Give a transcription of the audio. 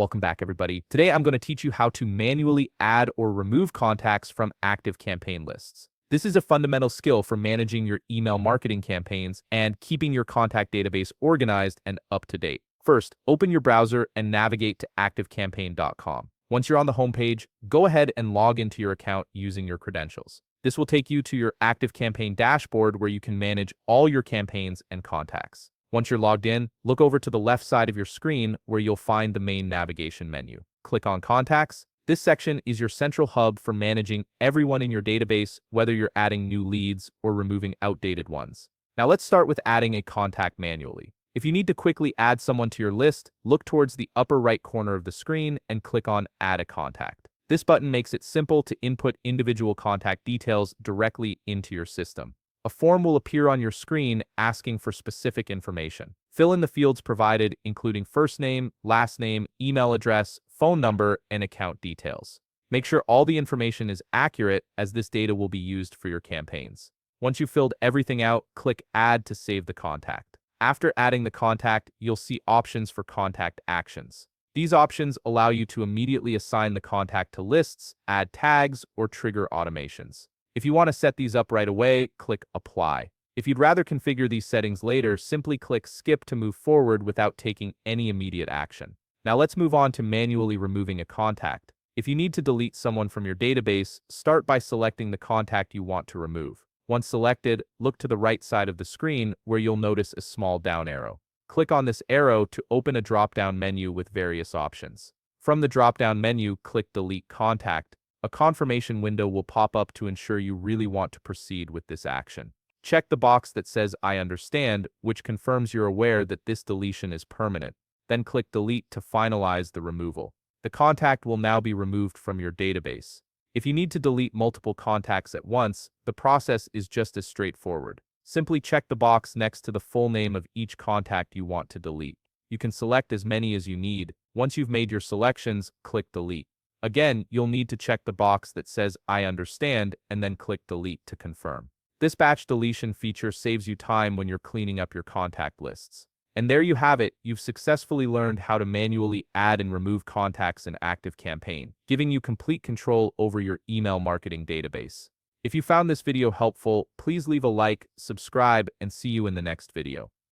Welcome back, everybody. Today, I'm going to teach you how to manually add or remove contacts from ActiveCampaign lists. This is a fundamental skill for managing your email marketing campaigns and keeping your contact database organized and up to date. First, open your browser and navigate to ActiveCampaign.com. Once you're on the homepage, go ahead and log into your account using your credentials. This will take you to your ActiveCampaign dashboard where you can manage all your campaigns and contacts. Once you're logged in, look over to the left side of your screen where you'll find the main navigation menu. Click on Contacts. This section is your central hub for managing everyone in your database, whether you're adding new leads or removing outdated ones. Now let's start with adding a contact manually. If you need to quickly add someone to your list, look towards the upper right corner of the screen and click on Add a Contact. This button makes it simple to input individual contact details directly into your system. A form will appear on your screen asking for specific information. Fill in the fields provided, including first name, last name, email address, phone number, and account details. Make sure all the information is accurate, as this data will be used for your campaigns. Once you've filled everything out, click Add to save the contact. After adding the contact, you'll see options for contact actions. These options allow you to immediately assign the contact to lists, add tags, or trigger automations. If you want to set these up right away, click Apply. If you'd rather configure these settings later, simply click Skip to move forward without taking any immediate action. Now let's move on to manually removing a contact. If you need to delete someone from your database, start by selecting the contact you want to remove. Once selected, look to the right side of the screen where you'll notice a small down arrow. Click on this arrow to open a drop-down menu with various options. From the drop-down menu, click Delete Contact. A confirmation window will pop up to ensure you really want to proceed with this action. Check the box that says I understand, which confirms you're aware that this deletion is permanent. Then click Delete to finalize the removal. The contact will now be removed from your database. If you need to delete multiple contacts at once, the process is just as straightforward. Simply check the box next to the full name of each contact you want to delete. You can select as many as you need. Once you've made your selections, click Delete. Again, you'll need to check the box that says I understand and then click Delete to confirm. This batch deletion feature saves you time when you're cleaning up your contact lists. And there you have it, you've successfully learned how to manually add and remove contacts in ActiveCampaign, giving you complete control over your email marketing database. If you found this video helpful, please leave a like, subscribe, and see you in the next video.